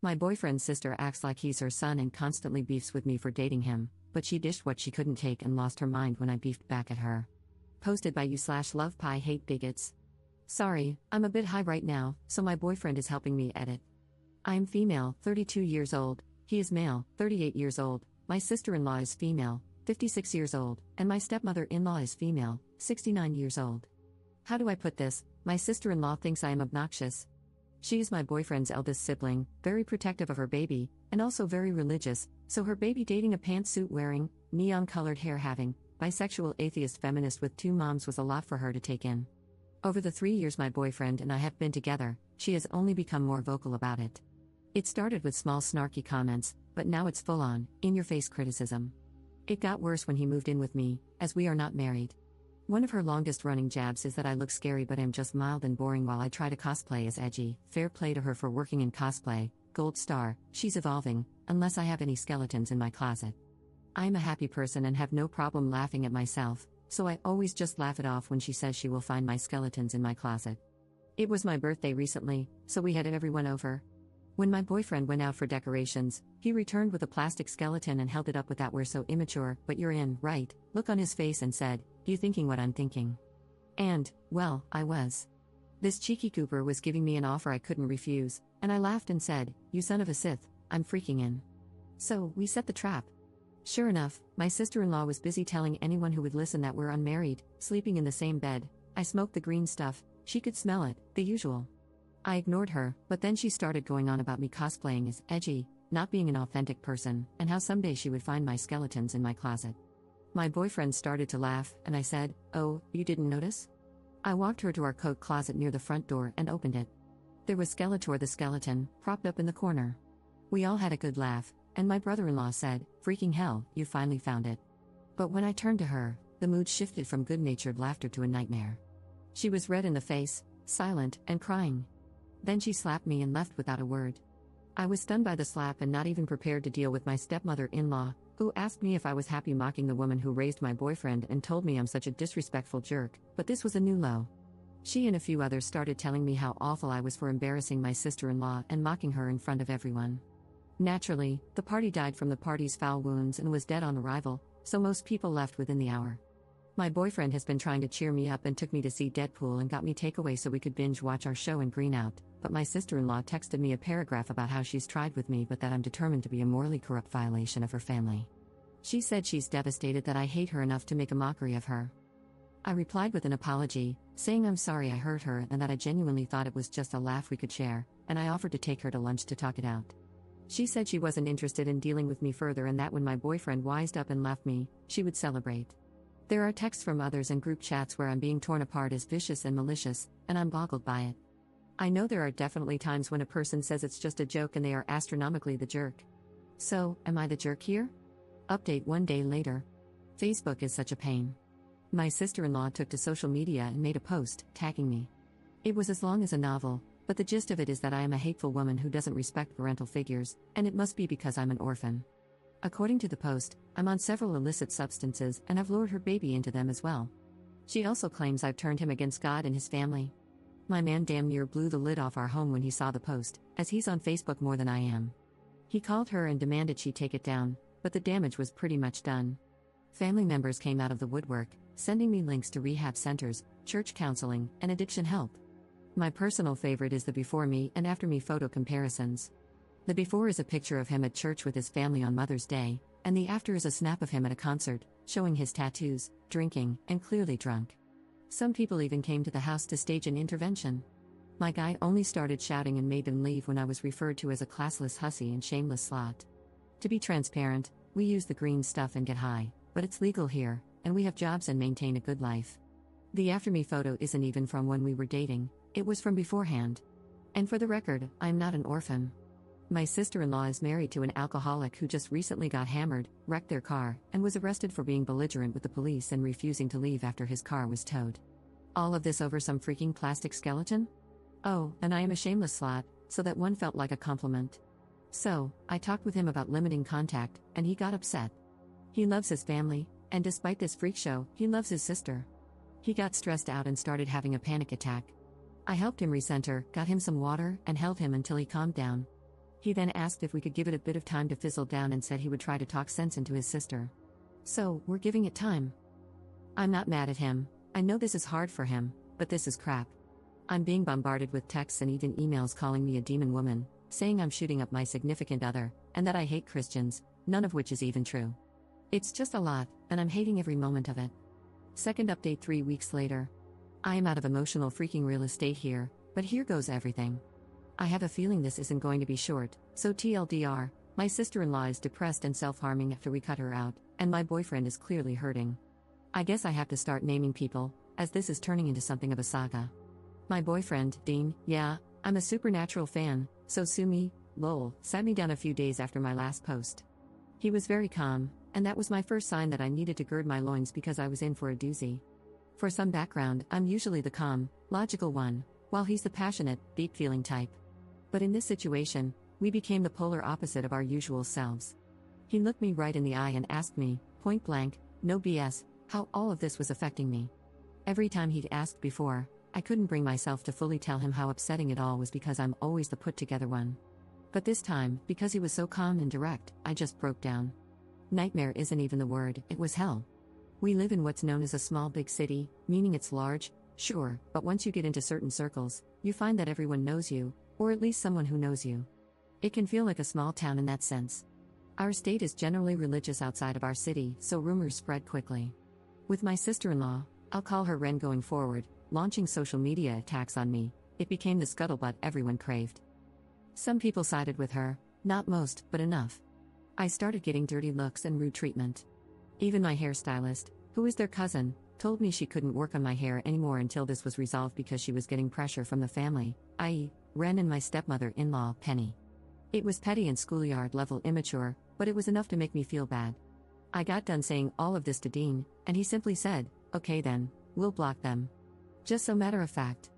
My boyfriend's sister acts like he's her son and constantly beefs with me for dating him, but she dished what she couldn't take and lost her mind when I beefed back at her. Posted by you/lovepie-hate-bigots. Sorry, I'm a bit high right now, so my boyfriend is helping me edit. I am female, 32 years old, he is male, 38 years old, my sister-in-law is female, 56 years old, and my stepmother-in-law is female, 69 years old. How do I put this? My sister-in-law thinks I am obnoxious. She is my boyfriend's eldest sibling, very protective of her baby, and also very religious, so her baby dating a pantsuit-wearing, neon-colored hair-having, bisexual atheist feminist with two moms was a lot for her to take in. Over the 3 years my boyfriend and I have been together, she has only become more vocal about it. It started with small snarky comments, but now it's full-on, in-your-face criticism. It got worse when he moved in with me, as we are not married. One of her longest-running jabs is that I look scary but am just mild and boring while I try to cosplay as edgy. Fair play to her for working in cosplay, gold star, she's evolving, unless I have any skeletons in my closet. I am a happy person and have no problem laughing at myself, so I always just laugh it off when she says she will find my skeletons in my closet. It was my birthday recently, so we had everyone over. When my boyfriend went out for decorations, he returned with a plastic skeleton and held it up with that "we're so immature, but you're in, right?" look on his face and said, "You thinking what I'm thinking?" And, well, I was. This cheeky Cooper was giving me an offer I couldn't refuse, and I laughed and said, "You son of a Sith, I'm freaking in." So, we set the trap. Sure enough, my sister-in-law was busy telling anyone who would listen that we're unmarried, sleeping in the same bed. I smoked the green stuff, she could smell it, the usual. I ignored her, but then she started going on about me cosplaying as edgy, not being an authentic person, and how someday she would find my skeletons in my closet. My boyfriend started to laugh, and I said, "Oh, you didn't notice?" I walked her to our coat closet near the front door and opened it. There was Skeletor the skeleton, propped up in the corner. We all had a good laugh, and my brother-in-law said, "Freaking hell, you finally found it." But when I turned to her, the mood shifted from good-natured laughter to a nightmare. She was red in the face, silent, and crying. Then she slapped me and left without a word. I was stunned by the slap and not even prepared to deal with my stepmother-in-law, who asked me if I was happy mocking the woman who raised my boyfriend and told me I'm such a disrespectful jerk, but this was a new low. She and a few others started telling me how awful I was for embarrassing my sister-in-law and mocking her in front of everyone. Naturally, the party died from the party's foul wounds and was dead on arrival, so most people left within the hour. My boyfriend has been trying to cheer me up and took me to see Deadpool and got me takeaway so we could binge watch our show and green out, but my sister-in-law texted me a paragraph about how she's tried with me but that I'm determined to be a morally corrupt violation of her family. She said she's devastated that I hate her enough to make a mockery of her. I replied with an apology, saying I'm sorry I hurt her and that I genuinely thought it was just a laugh we could share, and I offered to take her to lunch to talk it out. She said she wasn't interested in dealing with me further and that when my boyfriend wised up and left me, she would celebrate. There are texts from others and group chats where I'm being torn apart as vicious and malicious, and I'm boggled by it. I know there are definitely times when a person says it's just a joke and they are astronomically the jerk. So, am I the jerk here? Update 1 day later. Facebook is such a pain. My sister-in-law took to social media and made a post, tagging me. It was as long as a novel, but the gist of it is that I am a hateful woman who doesn't respect parental figures, and it must be because I'm an orphan. According to the post, I'm on several illicit substances and I've lured her baby into them as well. She also claims I've turned him against God and his family. My man damn near blew the lid off our home when he saw the post, as he's on Facebook more than I am. He called her and demanded she take it down, but the damage was pretty much done. Family members came out of the woodwork, sending me links to rehab centers, church counseling, and addiction help. My personal favorite is the before me and after me photo comparisons. The before is a picture of him at church with his family on Mother's Day, and the after is a snap of him at a concert, showing his tattoos, drinking, and clearly drunk. Some people even came to the house to stage an intervention. My guy only started shouting and made them leave when I was referred to as a classless hussy and shameless slut. To be transparent, we use the green stuff and get high, but it's legal here, and we have jobs and maintain a good life. The after me photo isn't even from when we were dating, it was from beforehand. And for the record, I'm not an orphan. My sister-in-law is married to an alcoholic who just recently got hammered, wrecked their car, and was arrested for being belligerent with the police and refusing to leave after his car was towed. All of this over some freaking plastic skeleton? Oh, and I am a shameless slut, so that one felt like a compliment. So, I talked with him about limiting contact, and he got upset. He loves his family, and despite this freak show, he loves his sister. He got stressed out and started having a panic attack. I helped him recenter, got him some water, and held him until he calmed down. He then asked if we could give it a bit of time to fizzle down and said he would try to talk sense into his sister. So, we're giving it time. I'm not mad at him. I know this is hard for him, but this is crap. I'm being bombarded with texts and even emails calling me a demon woman, saying I'm shooting up my significant other, and that I hate Christians, none of which is even true. It's just a lot, and I'm hating every moment of it. Second update 3 weeks later. I am out of emotional freaking real estate here, but here goes everything. I have a feeling this isn't going to be short, so TLDR, my sister-in-law is depressed and self-harming after we cut her out, and my boyfriend is clearly hurting. I guess I have to start naming people, as this is turning into something of a saga. My boyfriend, Dean, yeah, I'm a Supernatural fan, so sue me, lol, sat me down a few days after my last post. He was very calm, and that was my first sign that I needed to gird my loins because I was in for a doozy. For some background, I'm usually the calm, logical one, while he's the passionate, deep-feeling type. But in this situation, we became the polar opposite of our usual selves. He looked me right in the eye and asked me, point blank, no BS, how all of this was affecting me. Every time he'd asked before, I couldn't bring myself to fully tell him how upsetting it all was because I'm always the put-together one. But this time, because he was so calm and direct, I just broke down. Nightmare isn't even the word, it was hell. We live in what's known as a small big city, meaning it's large, sure, but once you get into certain circles, you find that everyone knows you, or at least someone who knows you. It can feel like a small town in that sense. Our state is generally religious outside of our city, so rumors spread quickly. With my sister-in-law, I'll call her Ren going forward, launching social media attacks on me, it became the scuttlebutt everyone craved. Some people sided with her, not most, but enough. I started getting dirty looks and rude treatment. Even my hairstylist, who is their cousin, told me she couldn't work on my hair anymore until this was resolved because she was getting pressure from the family, i.e., Ren and my stepmother-in-law, Penny. It was petty and schoolyard-level immature, but it was enough to make me feel bad. I got done saying all of this to Dean, and he simply said, okay then, we'll block them. Just so matter of fact.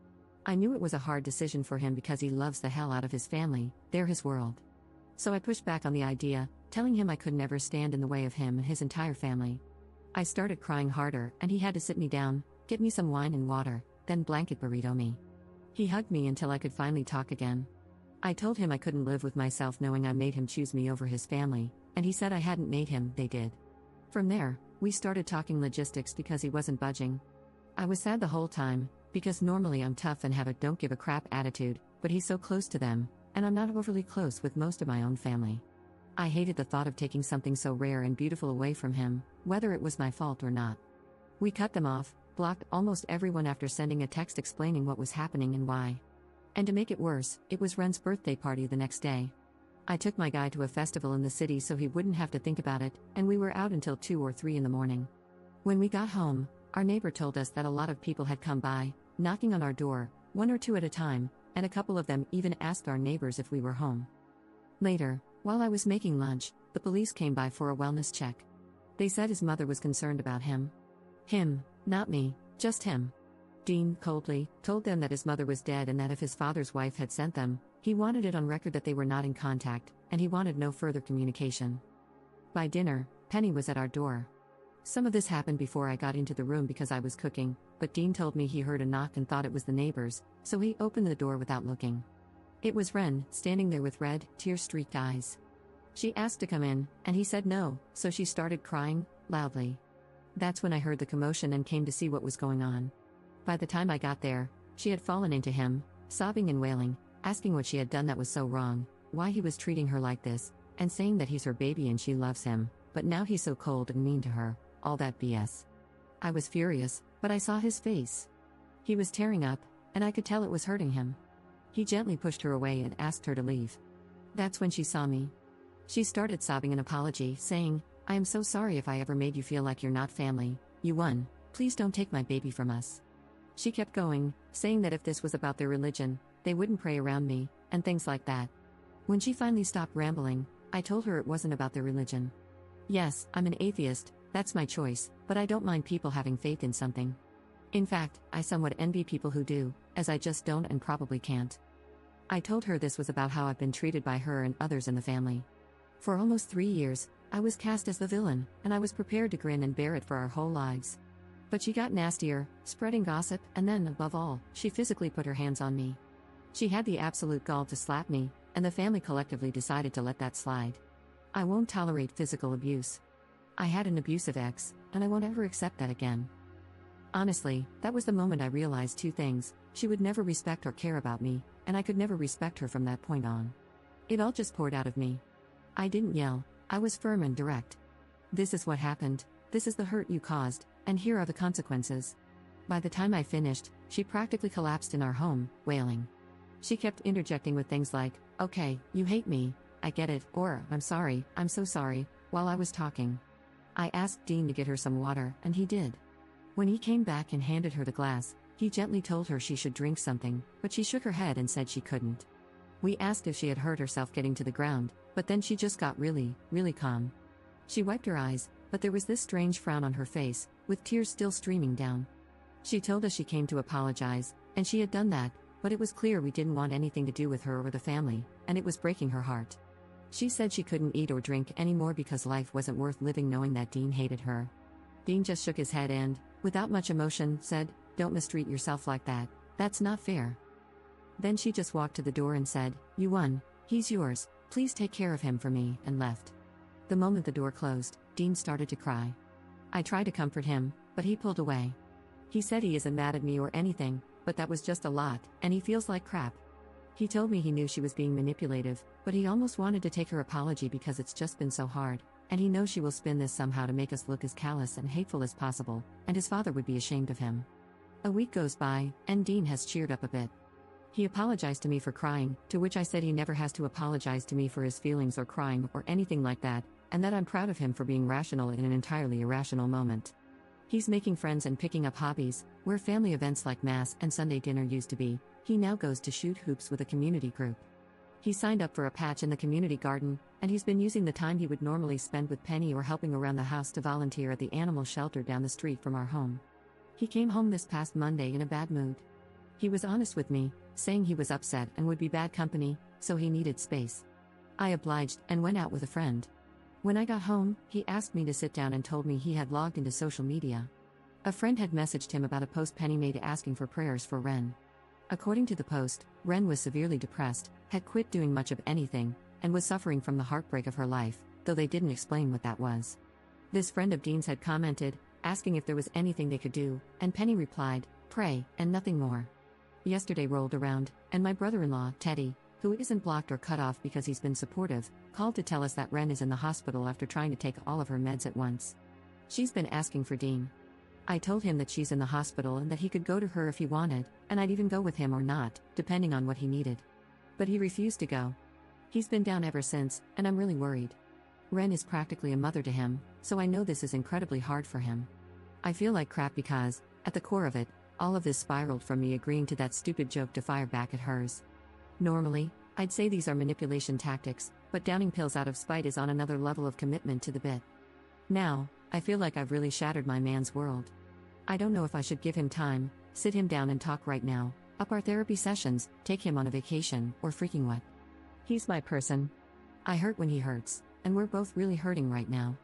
I knew it was a hard decision for him because he loves the hell out of his family, they're his world. So I pushed back on the idea, telling him I could never stand in the way of him and his entire family. I started crying harder, and he had to sit me down, get me some wine and water, then blanket burrito me. He hugged me until I could finally talk again. I told him I couldn't live with myself knowing I made him choose me over his family, and he said I hadn't made him, they did. From there, we started talking logistics because he wasn't budging. I was sad the whole time, because normally I'm tough and have a don't give a crap attitude, but he's so close to them, and I'm not overly close with most of my own family. I hated the thought of taking something so rare and beautiful away from him, whether it was my fault or not. We cut them off, blocked almost everyone after sending a text explaining what was happening and why. And to make it worse, it was Ren's birthday party the next day. I took my guy to a festival in the city so he wouldn't have to think about it, and we were out until 2 or 3 in the morning. When we got home, our neighbor told us that a lot of people had come by, knocking on our door, 1 or 2 at a time, and a couple of them even asked our neighbors if we were home. Later, while I was making lunch, the police came by for a wellness check. They said his mother was concerned about him. Him, not me, just him. Dean, coldly, told them that his mother was dead and that if his father's wife had sent them, he wanted it on record that they were not in contact, and he wanted no further communication. By dinner, Penny was at our door. Some of this happened before I got into the room because I was cooking, but Dean told me he heard a knock and thought it was the neighbors, so he opened the door without looking. It was Ren, standing there with red, tear-streaked eyes. She asked to come in, and he said no, so she started crying, loudly. That's when I heard the commotion and came to see what was going on. By the time I got there, she had fallen into him, sobbing and wailing, asking what she had done that was so wrong, why he was treating her like this, and saying that he's her baby and she loves him, but now he's so cold and mean to her, all that BS. I was furious, but I saw his face. He was tearing up, and I could tell it was hurting him. He gently pushed her away and asked her to leave. That's when she saw me. She started sobbing an apology, saying, I am so sorry if I ever made you feel like you're not family, you won, please don't take my baby from us. She kept going, saying that if this was about their religion, they wouldn't pray around me, and things like that. When she finally stopped rambling, I told her it wasn't about their religion. Yes, I'm an atheist, that's my choice, but I don't mind people having faith in something. In fact, I somewhat envy people who do, as I just don't and probably can't. I told her this was about how I've been treated by her and others in the family. For almost 3 years, I was cast as the villain, and I was prepared to grin and bear it for our whole lives. But she got nastier, spreading gossip, and then, above all, she physically put her hands on me. She had the absolute gall to slap me, and the family collectively decided to let that slide. I won't tolerate physical abuse. I had an abusive ex, and I won't ever accept that again. Honestly, that was the moment I realized two things: she would never respect or care about me, and I could never respect her from that point on. It all just poured out of me. I didn't yell, I was firm and direct. This is what happened, this is the hurt you caused, and here are the consequences. By the time I finished, she practically collapsed in our home, wailing. She kept interjecting with things like, "Okay, you hate me, I get it," or "I'm sorry, I'm so sorry," while I was talking. I asked Dean to get her some water, and he did. When he came back and handed her the glass, he gently told her she should drink something, but she shook her head and said she couldn't. We asked if she had hurt herself getting to the ground, but then she just got really, really calm. She wiped her eyes, but there was this strange frown on her face, with tears still streaming down. She told us she came to apologize, and she had done that, but it was clear we didn't want anything to do with her or the family, and it was breaking her heart. She said she couldn't eat or drink anymore because life wasn't worth living knowing that Dean hated her. Dean just shook his head and, without much emotion, said, "Don't mistreat yourself like that, that's not fair." Then she just walked to the door and said, "You won, he's yours, please take care of him for me," and left. The moment the door closed, Dean started to cry. I tried to comfort him, but he pulled away. He said he isn't mad at me or anything, but that was just a lot, and he feels like crap. He told me he knew she was being manipulative, but he almost wanted to take her apology because it's just been so hard, and he knows she will spin this somehow to make us look as callous and hateful as possible, and his father would be ashamed of him. A week goes by, and Dean has cheered up a bit. He apologized to me for crying, to which I said he never has to apologize to me for his feelings or crying or anything like that, and that I'm proud of him for being rational in an entirely irrational moment. He's making friends and picking up hobbies, where family events like Mass and Sunday dinner used to be. He now goes to shoot hoops with a community group. He signed up for a patch in the community garden, and he's been using the time he would normally spend with Penny or helping around the house to volunteer at the animal shelter down the street from our home. He came home this past Monday in a bad mood. He was honest with me, saying he was upset and would be bad company, so he needed space. I obliged and went out with a friend. When I got home, he asked me to sit down and told me he had logged into social media. A friend had messaged him about a post Penny made asking for prayers for Ren. According to the post, Ren was severely depressed, had quit doing much of anything, and was suffering from the heartbreak of her life, though they didn't explain what that was. This friend of Dean's had commented, asking if there was anything they could do, and Penny replied, "Pray, and nothing more." Yesterday rolled around, and my brother-in-law, Teddy, who isn't blocked or cut off because he's been supportive, called to tell us that Ren is in the hospital after trying to take all of her meds at once. She's been asking for Dean. I told him that she's in the hospital and that he could go to her if he wanted, and I'd even go with him or not, depending on what he needed. But he refused to go. He's been down ever since, and I'm really worried. Ren is practically a mother to him, so I know this is incredibly hard for him. I feel like crap because, at the core of it, all of this spiraled from me agreeing to that stupid joke to fire back at hers. Normally, I'd say these are manipulation tactics, but downing pills out of spite is on another level of commitment to the bit. Now, I feel like I've really shattered my man's world. I don't know if I should give him time, sit him down and talk right now, up our therapy sessions, take him on a vacation, or freaking what. He's my person. I hurt when he hurts, and we're both really hurting right now.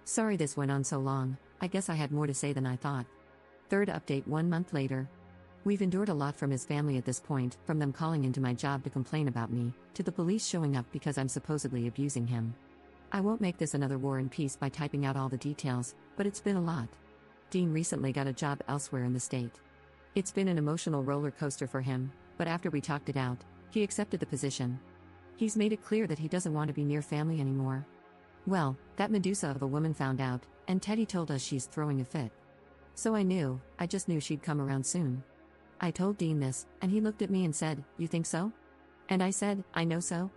Sorry this went on so long, I guess I had more to say than I thought. Third update 1 month later. We've endured a lot from his family at this point, from them calling into my job to complain about me, to the police showing up because I'm supposedly abusing him. I won't make this another War and Peace by typing out all the details, but it's been a lot. Dean recently got a job elsewhere in the state. It's been an emotional roller coaster for him, but after we talked it out, he accepted the position. He's made it clear that he doesn't want to be near family anymore. Well, that Medusa of a woman found out, and Teddy told us she's throwing a fit. So I just knew she'd come around soon. I told Dean this, and he looked at me and said, "You think so?" And I said, "I know so."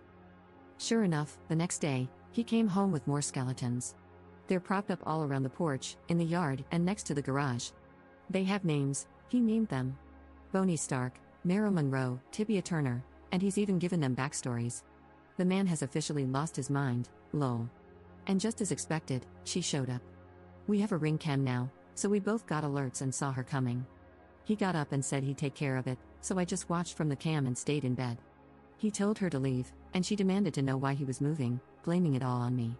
Sure enough, the next day, he came home with more skeletons. They're propped up all around the porch, in the yard, and next to the garage. They have names, he named them. Boney Stark, Marilyn Monroe, Tibia Turner, and he's even given them backstories. The man has officially lost his mind, lol. And just as expected, she showed up. We have a ring cam now, so we both got alerts and saw her coming. He got up and said he'd take care of it, so I just watched from the cam and stayed in bed. He told her to leave, and she demanded to know why he was moving, blaming it all on me.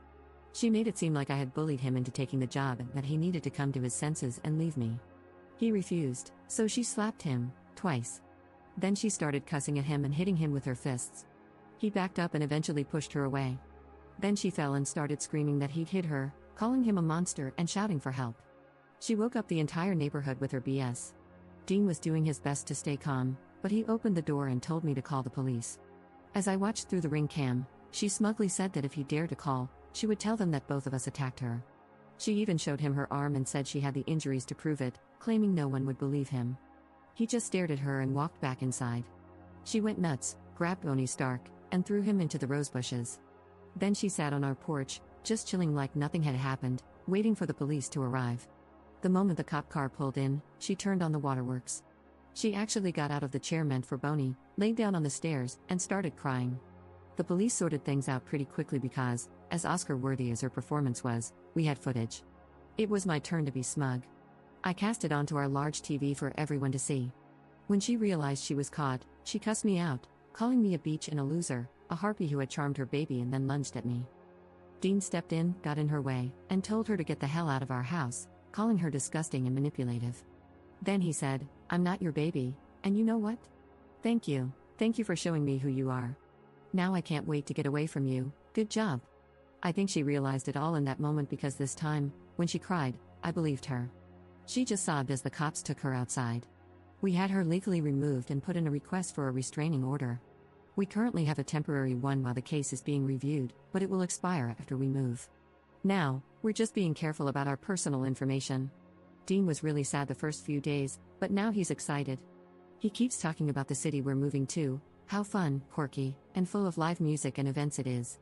She made it seem like I had bullied him into taking the job and that he needed to come to his senses and leave me. He refused, so she slapped him, twice. Then she started cussing at him and hitting him with her fists. He backed up and eventually pushed her away. Then she fell and started screaming that he'd hit her, calling him a monster and shouting for help. She woke up the entire neighborhood with her BS. Dean was doing his best to stay calm, but he opened the door and told me to call the police. As I watched through the ring cam, she smugly said that if he dared to call, she would tell them that both of us attacked her. She even showed him her arm and said she had the injuries to prove it, claiming no one would believe him. He just stared at her and walked back inside. She went nuts, grabbed Bonnie Stark, and threw him into the rosebushes. Then she sat on our porch, just chilling like nothing had happened, waiting for the police to arrive. The moment the cop car pulled in, she turned on the waterworks. She actually got out of the chair meant for Bonnie, laid down on the stairs, and started crying. The police sorted things out pretty quickly because, as Oscar-worthy as her performance was, we had footage. It was my turn to be smug. I cast it onto our large TV for everyone to see. When she realized she was caught, she cussed me out, calling me a beach and a loser, a harpy who had charmed her baby, and then lunged at me. Dean stepped in, got in her way, and told her to get the hell out of our house, calling her disgusting and manipulative. Then he said, "I'm not your baby, and you know what? Thank you. Thank you for showing me who you are. Now I can't wait to get away from you. Good job." I think she realized it all in that moment because this time, when she cried, I believed her. She just sobbed as the cops took her outside. We had her legally removed and put in a request for a restraining order. We currently have a temporary one while the case is being reviewed, but it will expire after we move. Now, we're just being careful about our personal information. Dean was really sad the first few days, but now he's excited. He keeps talking about the city we're moving to, how fun, quirky, and full of live music and events it is.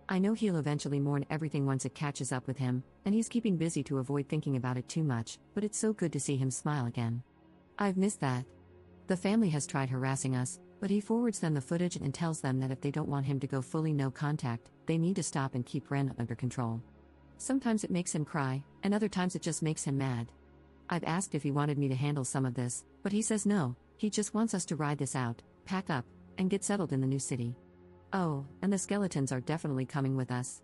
I know he'll eventually mourn everything once it catches up with him, and he's keeping busy to avoid thinking about it too much, but it's so good to see him smile again. I've missed that. The family has tried harassing us, but he forwards them the footage and tells them that if they don't want him to go fully no contact, they need to stop and keep Ren under control. Sometimes it makes him cry, and other times it just makes him mad. I've asked if he wanted me to handle some of this, but he says no, he just wants us to ride this out, pack up, and get settled in the new city. Oh, and the skeletons are definitely coming with us.